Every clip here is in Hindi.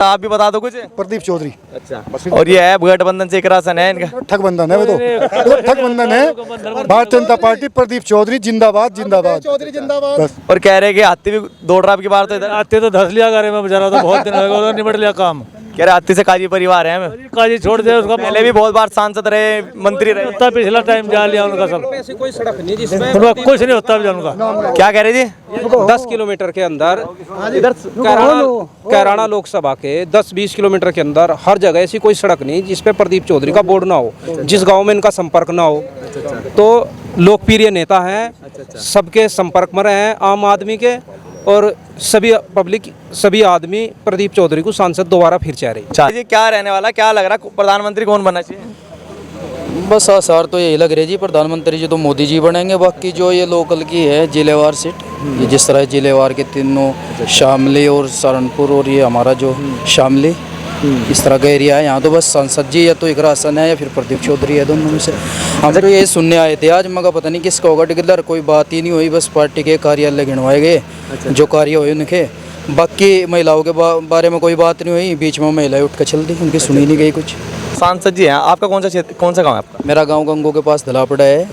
आप भी बता दो कुछ। प्रदीप चौधरी। अच्छा, और ये है गठबंधन से इकरासन है इनका। ठगबंधन है वो तो ठगबंधन है। भारतीय जनता पार्टी प्रदीप चौधरी जिंदाबाद जिंदाबाद चौधरी जिंदाबाद। बस और कह रहे कि हाथी भी दौड़ रहा आपकी बार तो इधर। आते तो धस लिया करे में बेचारा, तो बहुत दिन हो गए, निबट लिया काम। कह रहे हाथी से काजी परिवार है हमें। काजी छोड़ दे उसका। पहले भी बहुत बार सांसद रहे, मंत्री रहे। होता पिछला टाइम जा लिया उनका सब। ऐसी कोई सड़क नहीं जिसमें उनका कुछ नहीं होता उनका। क्या कह रहे जी? 10 किलोमीटर के अंदर इधर कैराना लोकसभा के 10-20 किलोमीटर के अंदर हर जगह ऐसी कोई सड़क नहीं जिसपे प्रदीप चौधरी का बोर्ड ना हो, जिस गांव में इनका संपर्क ना हो। तो लोकप्रिय नेता हैं, सबके संपर्क में रहे हैं आम आदमी के, और सभी पब्लिक, सभी आदमी प्रदीप चौधरी को सांसद दोबारा फिर चाह रही। जी क्या रहने वाला, क्या लग रहा है प्रधानमंत्री कौन बनना चाहिए? बस आसार तो यही लग रही है जी, प्रधानमंत्री जी तो मोदी जी बनेंगे। बाकी जो ये लोकल की है जिलेवार सीट, ये जिस तरह जिलेवार के तीनों शामली और सहारनपुर और ये हमारा जो शामली, इस तरह का एरिया है, यहाँ तो बस सांसद जी या तो इकरासन है या फिर प्रदीप चौधरी है, दोनों में से। हम तो ये सुनने आए थे आज, मगर पता नहीं किसका होगा टिकट, कोई बात ही नहीं हुई। बस पार्टी के कार्यालय गिनवाए गए जो कार्य हुए उनके, बाकी महिलाओं के बारे में कोई बात नहीं हुई। बीच में महिलाएं उठ कर चल दी, उनकी सुनी नहीं गई कुछ। सांसद जी हैं आपका कौन सा क्षेत्र, कौन सा गाँव है आपका? मेरा गांव गंगो के पास धलापड़ा है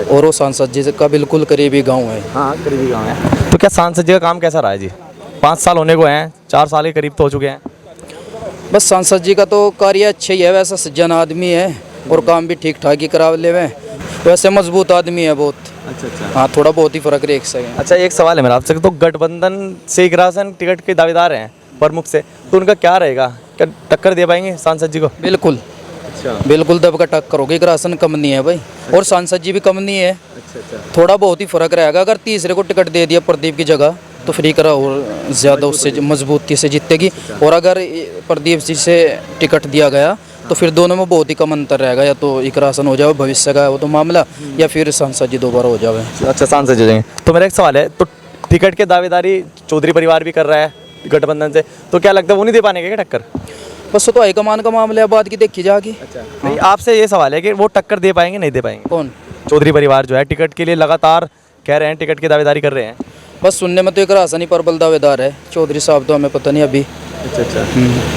और वो सांसद जी का बिल्कुल करीबी गांव है। हाँ, करीबी गाँव है। तो क्या सांसद जी का काम कैसा रहा है जी? 5 साल होने को हैं, 4 साल के करीब तो हो चुके हैं। बस सांसद जी का तो कार्य अच्छा ही है, वैसा सज्जन आदमी है और काम भी ठीक ठाक ही करा ले में, वैसे मजबूत आदमी है बहुत। अच्छा। हाँ, थोड़ा बहुत ही फर्क देख सके। अच्छा, एक सवाल है मेरा आपसे, तो गठबंधन से इकरासन टिकट के दावेदार हैं प्रमुख से, तो उनका क्या रहेगा? क्या टक्कर दे पाएंगे सांसद जी को? बिल्कुल। अच्छा, बिल्कुल दब का टक्कर होगी, इकरासन कम नहीं है भाई, और सांसद जी भी कम नहीं है। थोड़ा बहुत ही फर्क रहेगा। अगर तीसरे को टिकट दे दिया प्रदीप की जगह तो फ्री करा और ज़्यादा उससे मजबूती से जीतेगी, और अगर प्रदीप जी से टिकट दिया गया तो फिर दोनों में बहुत ही कम अंतर रहेगा, या तो इकरासन हो जाए भविष्य का वो तो मामला, या फिर सांसद जी दोबारा हो जाए। अच्छा, सांसद जी जाएंगे। तो मेरा एक सवाल है, तो टिकट के दावेदारी चौधरी परिवार भी कर रहा है गठबंधन से, तो क्या लगता है वो नहीं दे पाएंगे क्या टक्कर? बस वो तो हाईकमान का मामला है, बाद की देखी जाएगी। नहीं, आपसे ये सवाल है कि वो टक्कर दे पाएंगे नहीं दे पाएंगे? कौन? चौधरी परिवार जो है टिकट के लिए लगातार कह रहे हैं, टिकट की दावेदारी कर रहे हैं। बस सुनने में तो इकरासन ही प्रबल दावेदार है, चौधरी साहब तो हमें पता नहीं अभी। अच्छा।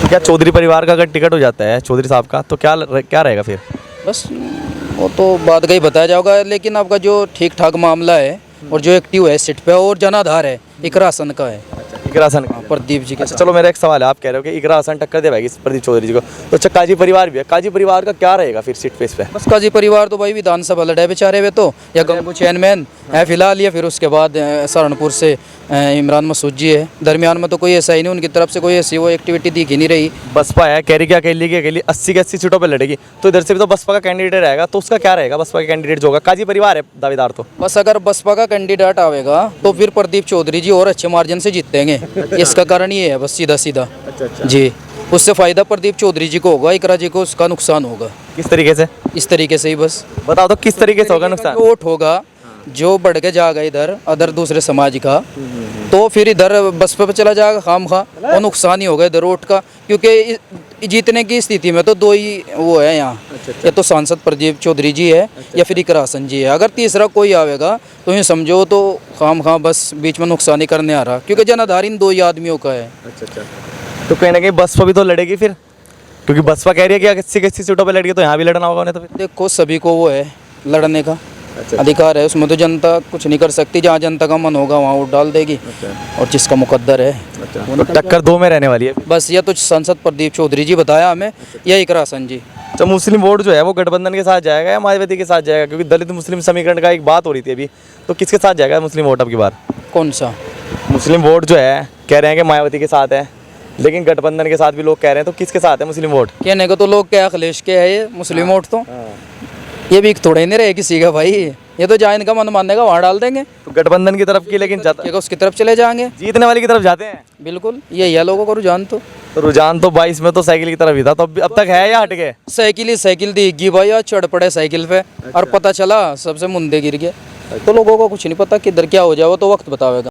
तो क्या चौधरी परिवार का अगर टिकट हो जाता है चौधरी साहब का, तो क्या रहेगा फिर? बस वो तो बाद का ही बताया जाएगा, लेकिन आपका जो ठीक ठाक मामला है और जो एक्टिव है सीट पे और जनाधार है, इकरासन का है। इकरासन का प्रदीप जी के। अच्छा, चलो मेरा एक सवाल है, आप कह रहे हो कि इकरासन टक्कर दे पाएगी प्रदीप चौधरी जी को, तो अच्छा काजी परिवार भी है, काजी परिवार का क्या रहेगा फिर सीट पे इस पे? बस काजी परिवार तो भाई विधानसभा लड़े बेचारे वे तो, या गंगू चेयरमैन है फिलहाल, या फिर उसके बाद सहारनपुर से इमरान मसूद जी है। दरमियान में तो कोई ऐसा ही नहीं, उनकी तरफ से कोई ऐसी वो एक्टिविटी दिखी नहीं रही। बसपा है, कह रही कि अकेली की अकेली 80 के 80 सीटों पर लड़ेगी, तो इधर से भी तो बसपा का कैंडिडेट रहेगा, तो उसका क्या रहेगा? बसपा के कैंडिडेट जो होगा, काजी परिवार है दावेदार, तो बस अगर बसपा का कैंडिडेट आवेगा तो फिर प्रदीप चौधरी जी और अच्छे मार्जिन से जीतेंगे। इसका कारण ये है बस सीधा सीधा। जी, उससे फायदा प्रदीप चौधरी जी को होगा, इकरा जी को उसका नुकसान होगा। किस तरीके से? इस तरीके से ही बस बताओ तो किस तरीके से होगा नुकसान? वोट होगा जो बढ़ के जाएगा इधर अदर दूसरे समाज का, तो फिर इधर बसपा पे चला जाएगा खाम खा, और नुकसान ही होगा इधर वोट का, क्योंकि जीतने की स्थिति में तो दो ही वो है यहाँ, या तो सांसद प्रदीप चौधरी जी है या फिर इकरासन जी है। अगर तीसरा कोई आवेगा तो ये समझो तो खाम खा बस बीच में नुकसान ही करने आ रहा, क्योंकि जनाधार इन दो ही आदमियों का है। तो कहीं ना कहीं बसपा भी तो लड़ेगी फिर, क्योंकि बसपा कह रही है कि 80 सीटों पर लड़ेगी, तो यहाँ भी लड़ना होगा उन्हें। तो फिर देखो सभी को वो है लड़ने का अधिकार है, उसमें तो जनता कुछ नहीं कर सकती, जहाँ जनता का मन होगा वहाँ वोट डाल देगी, और जिसका मुकद्दर है। तो टक्कर दो में रहने वाली है बस, या तो सांसद प्रदीप चौधरी जी बताया हमें, या इकरासन जी। तो मुस्लिम वोट जो है वो गठबंधन के साथ जाएगा या मायावती के साथ जाएगा? क्योंकि दलित मुस्लिम समीकरण का एक बात हो रही थी अभी, तो किसके साथ जाएगा मुस्लिम वोट अब की बार? कौन सा मुस्लिम वोट जो है कह रहे हैं कि मायावती के साथ है, लेकिन गठबंधन के साथ भी लोग कह रहे हैं, तो किसके साथ है मुस्लिम वोट? कहने को तो लोग क्या अखिलेश के है ये मुस्लिम वोट, तो ये भी थोड़ा ही नहीं रहे किसी का भाई, ये तो जहाँ इनका मन मानने का वहाँ डाल देंगे। तो गठबंधन की तरफ की, लेकिन उसकी तरफ चले जाएंगे, जीतने वाले की तरफ जाते हैं। बिल्कुल यही है लोगों का रुझान। तो रुझान तो 22 में तो साइकिल की तरफ ही था, तो अब तक है या हट गए? साइकिल ही साइकिल दिखेगी भाई, और चढ़ पड़े साइकिल पे और पता चला सबसे मुंदे गिर गए, तो लोगों को कुछ नहीं पता किधर क्या हो जाए, वो तो वक्त बतावेगा।